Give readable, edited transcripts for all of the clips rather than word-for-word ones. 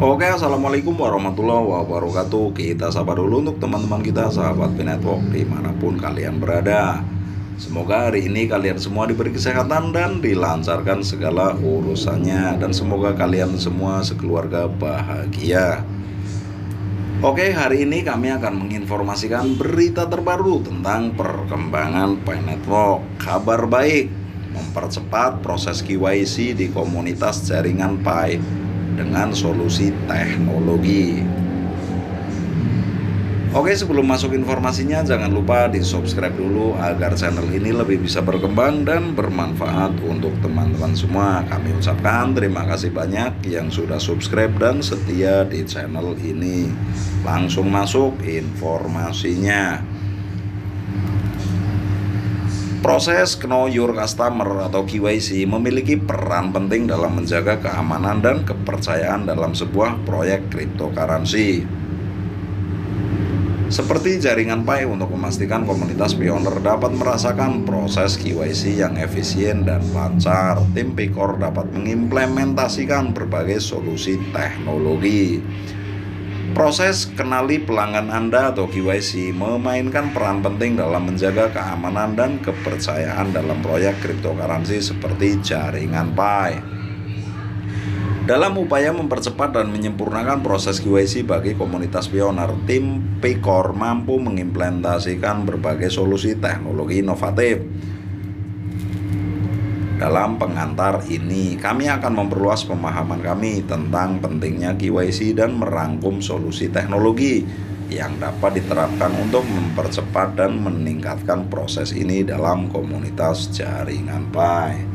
Oke, assalamualaikum warahmatullahi wabarakatuh. Kita sapa dulu untuk teman-teman kita, sahabat P-Network, dimanapun kalian berada. Semoga hari ini kalian semua diberi kesehatan dan dilancarkan segala urusannya, dan semoga kalian semua sekeluarga bahagia. Oke, hari ini kami akan menginformasikan berita terbaru tentang perkembangan P-Network. Kabar baik, mempercepat proses KYC di komunitas jaringan Pi dengan solusi teknologi. Oke, sebelum masuk informasinya, jangan lupa di subscribe dulu agar channel ini lebih bisa berkembang dan bermanfaat untuk teman-teman semua. Kami ucapkan terima kasih banyak yang sudah subscribe dan setia di channel ini. Langsung masuk informasinya. Proses Know Your Customer atau KYC memiliki peran penting dalam menjaga keamanan dan kepercayaan dalam sebuah proyek cryptocurrency. Seperti jaringan Pi, untuk memastikan komunitas pioner dapat merasakan proses KYC yang efisien dan lancar, tim Picor dapat mengimplementasikan berbagai solusi teknologi. Proses kenali pelanggan Anda atau KYC memainkan peran penting dalam menjaga keamanan dan kepercayaan dalam proyek cryptocurrency seperti jaringan Pi. Dalam upaya mempercepat dan menyempurnakan proses KYC bagi komunitas pioner, tim Picor mampu mengimplementasikan berbagai solusi teknologi inovatif. Dalam pengantar ini, kami akan memperluas pemahaman kami tentang pentingnya KYC dan merangkum solusi teknologi yang dapat diterapkan untuk mempercepat dan meningkatkan proses ini dalam komunitas jaringan Pi.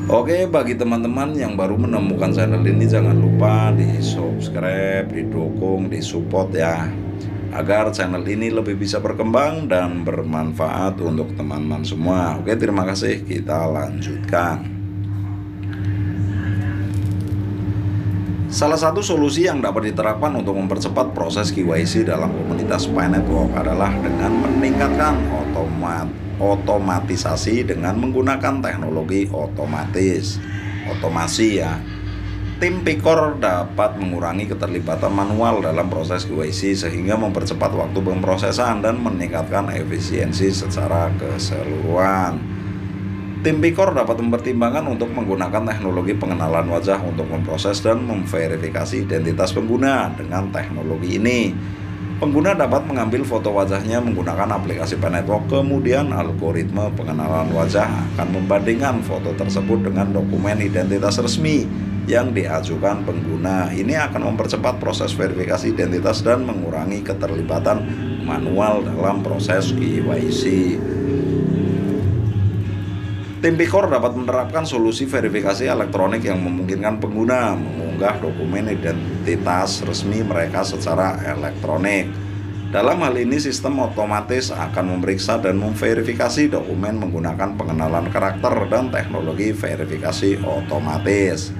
Oke, bagi teman-teman yang baru menemukan channel ini, jangan lupa di subscribe, didukung, disupport ya, agar channel ini lebih bisa berkembang dan bermanfaat untuk teman-teman semua. Oke, terima kasih. Kita lanjutkan. Salah satu solusi yang dapat diterapkan untuk mempercepat proses KYC dalam komunitas P-Network adalah dengan meningkatkan otomatisasi dengan menggunakan teknologi otomasi ya. Tim Picor dapat mengurangi keterlibatan manual dalam proses KYC sehingga mempercepat waktu pemrosesan dan meningkatkan efisiensi secara keseluruhan. Tim Picor dapat mempertimbangkan untuk menggunakan teknologi pengenalan wajah untuk memproses dan memverifikasi identitas pengguna. Dengan teknologi ini, pengguna dapat mengambil foto wajahnya menggunakan aplikasi P-Network, kemudian algoritma pengenalan wajah akan membandingkan foto tersebut dengan dokumen identitas resmi yang diajukan pengguna. Ini akan mempercepat proses verifikasi identitas dan mengurangi keterlibatan manual dalam proses KYC. Tim Picor dapat menerapkan solusi verifikasi elektronik yang memungkinkan pengguna mengunggah dokumen identitas resmi mereka secara elektronik. Dalam hal ini, sistem otomatis akan memeriksa dan memverifikasi dokumen menggunakan pengenalan karakter dan teknologi verifikasi otomatis.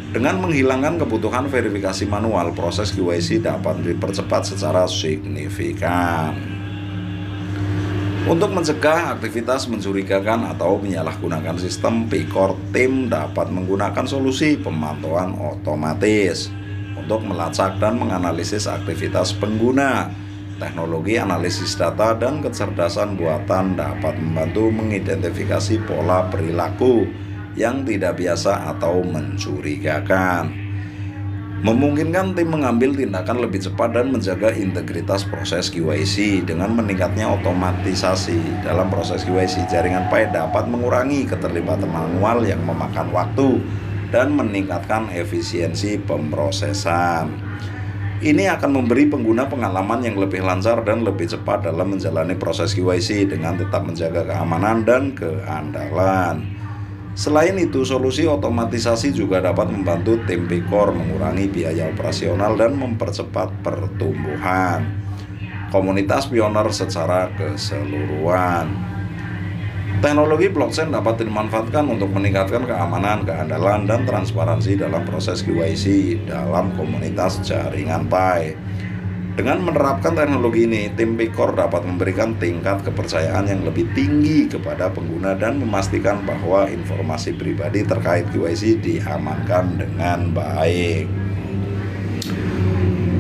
Dengan menghilangkan kebutuhan verifikasi manual, proses KYC dapat dipercepat secara signifikan. Untuk mencegah aktivitas mencurigakan atau menyalahgunakan sistem, Picor tim dapat menggunakan solusi pemantauan otomatis untuk melacak dan menganalisis aktivitas pengguna. Teknologi analisis data dan kecerdasan buatan dapat membantu mengidentifikasi pola perilaku yang tidak biasa atau mencurigakan, memungkinkan tim mengambil tindakan lebih cepat dan menjaga integritas proses KYC. Dengan meningkatnya otomatisasi dalam proses KYC, jaringan Pi dapat mengurangi keterlibatan manual yang memakan waktu dan meningkatkan efisiensi pemrosesan. Ini akan memberi pengguna pengalaman yang lebih lancar dan lebih cepat dalam menjalani proses KYC dengan tetap menjaga keamanan dan keandalan. Selain itu, solusi otomatisasi juga dapat membantu tim Picor mengurangi biaya operasional dan mempercepat pertumbuhan komunitas pioner secara keseluruhan. Teknologi blockchain dapat dimanfaatkan untuk meningkatkan keamanan, keandalan, dan transparansi dalam proses KYC dalam komunitas jaringan Pi. Dengan menerapkan teknologi ini, tim Picor dapat memberikan tingkat kepercayaan yang lebih tinggi kepada pengguna dan memastikan bahwa informasi pribadi terkait KYC diamankan dengan baik.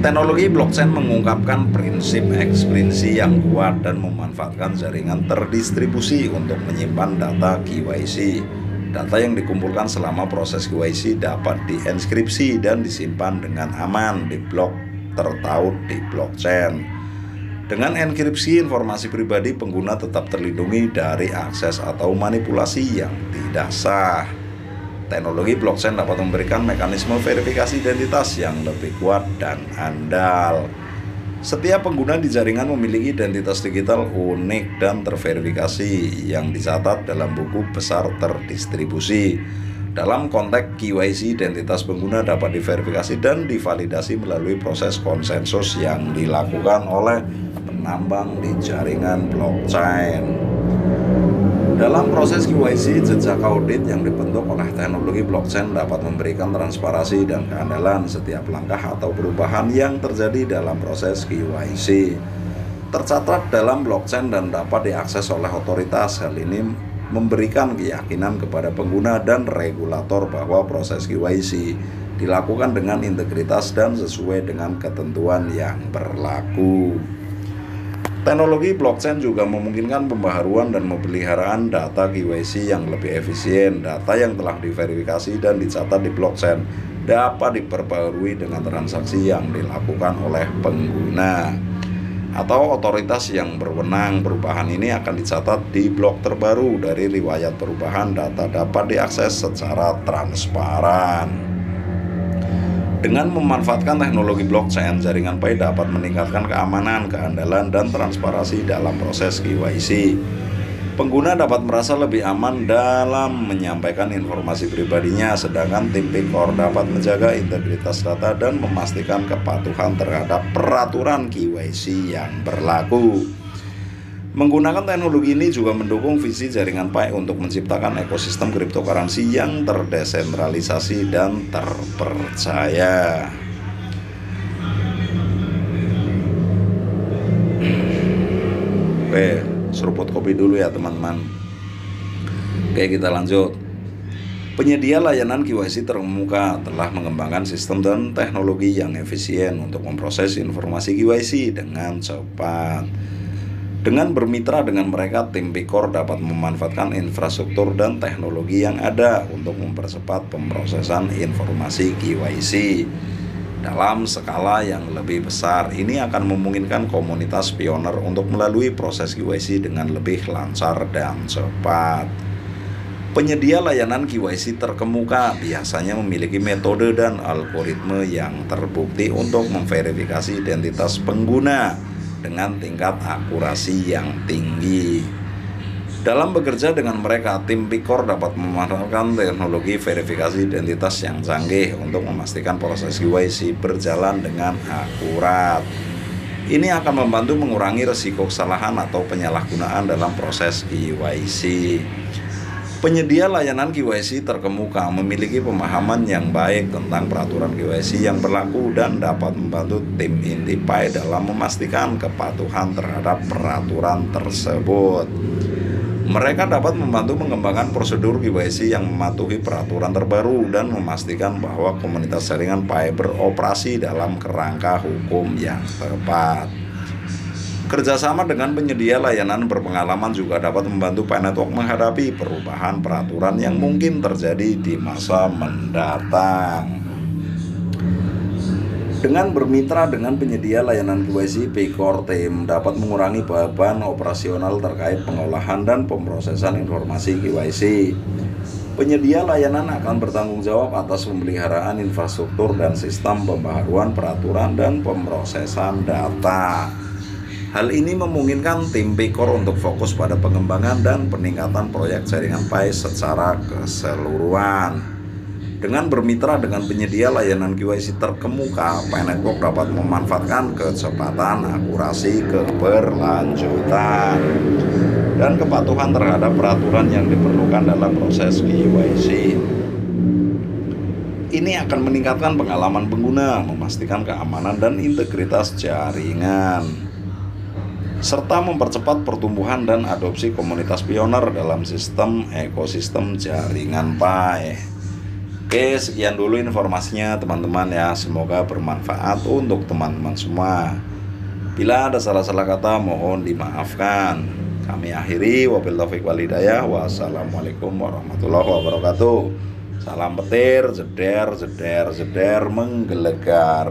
Teknologi blockchain mengungkapkan prinsip eksplinsi yang kuat dan memanfaatkan jaringan terdistribusi untuk menyimpan data KYC. Data yang dikumpulkan selama proses KYC dapat dienkripsi dan disimpan dengan aman di blok tertaut di blockchain. Dengan enkripsi, informasi pribadi pengguna tetap terlindungi dari akses atau manipulasi yang tidak sah. Teknologi blockchain dapat memberikan mekanisme verifikasi identitas yang lebih kuat dan andal. Setiap pengguna di jaringan memiliki identitas digital unik dan terverifikasi yang dicatat dalam buku besar terdistribusi. Dalam konteks KYC, identitas pengguna dapat diverifikasi dan divalidasi melalui proses konsensus yang dilakukan oleh penambang di jaringan blockchain. Dalam proses KYC, jejak audit yang dibentuk oleh teknologi blockchain dapat memberikan transparansi dan keandalan setiap langkah atau perubahan yang terjadi dalam proses KYC. Tercatat dalam blockchain dan dapat diakses oleh otoritas. Hal ini memberikan keyakinan kepada pengguna dan regulator bahwa proses KYC dilakukan dengan integritas dan sesuai dengan ketentuan yang berlaku. Teknologi blockchain juga memungkinkan pembaharuan dan pemeliharaan data KYC yang lebih efisien. Data yang telah diverifikasi dan dicatat di blockchain dapat diperbarui dengan transaksi yang dilakukan oleh pengguna atau otoritas yang berwenang. Perubahan ini akan dicatat di blok terbaru. Dari riwayat perubahan, data dapat diakses secara transparan. Dengan memanfaatkan teknologi blockchain, jaringan Pi dapat meningkatkan keamanan, keandalan, dan transparansi dalam proses KYC. Pengguna dapat merasa lebih aman dalam menyampaikan informasi pribadinya, sedangkan tim Picor dapat menjaga integritas data dan memastikan kepatuhan terhadap peraturan KYC yang berlaku. Menggunakan teknologi ini juga mendukung visi jaringan Pi untuk menciptakan ekosistem cryptocurrency yang terdesentralisasi dan terpercaya. Oke, seruput kopi dulu ya teman-teman. Oke, kita lanjut. Penyedia layanan KYC terkemuka telah mengembangkan sistem dan teknologi yang efisien untuk memproses informasi KYC dengan cepat. Dengan bermitra dengan mereka, tim Picor dapat memanfaatkan infrastruktur dan teknologi yang ada untuk mempercepat pemrosesan informasi KYC dalam skala yang lebih besar. Ini akan memungkinkan komunitas pioner untuk melalui proses KYC dengan lebih lancar dan cepat. Penyedia layanan KYC terkemuka biasanya memiliki metode dan algoritma yang terbukti untuk memverifikasi identitas pengguna dengan tingkat akurasi yang tinggi. Dalam bekerja dengan mereka, tim Picor dapat memanfaatkan teknologi verifikasi identitas yang canggih untuk memastikan proses KYC berjalan dengan akurat. Ini akan membantu mengurangi risiko kesalahan atau penyalahgunaan dalam proses KYC. Penyedia layanan KYC terkemuka memiliki pemahaman yang baik tentang peraturan KYC yang berlaku dan dapat membantu tim inti Pi dalam memastikan kepatuhan terhadap peraturan tersebut. Mereka dapat membantu mengembangkan prosedur KYC yang mematuhi peraturan terbaru dan memastikan bahwa komunitas jaringan Pi beroperasi dalam kerangka hukum yang tepat. Kerjasama dengan penyedia layanan berpengalaman juga dapat membantu Pi Network menghadapi perubahan peraturan yang mungkin terjadi di masa mendatang. Dengan bermitra dengan penyedia layanan KYC, Picor Team dapat mengurangi beban operasional terkait pengolahan dan pemrosesan informasi KYC. Penyedia layanan akan bertanggung jawab atas pemeliharaan infrastruktur dan sistem pembaharuan peraturan dan pemrosesan data. Hal ini memungkinkan tim Picor untuk fokus pada pengembangan dan peningkatan proyek jaringan Pi secara keseluruhan. Dengan bermitra dengan penyedia layanan KYC terkemuka, Pi Network dapat memanfaatkan kecepatan, akurasi, keberlanjutan, dan kepatuhan terhadap peraturan yang diperlukan dalam proses KYC. Ini akan meningkatkan pengalaman pengguna, memastikan keamanan dan integritas jaringan, serta mempercepat pertumbuhan dan adopsi komunitas pioner dalam sistem ekosistem jaringan Pi. Oke, sekian dulu informasinya teman-teman ya. Semoga bermanfaat untuk teman-teman semua. Bila ada salah-salah kata mohon dimaafkan. Kami akhiri, wabil taufiq wal hidayah. Wassalamualaikum warahmatullahi wabarakatuh. Salam petir, jeder, jeder, jeder, menggelegar.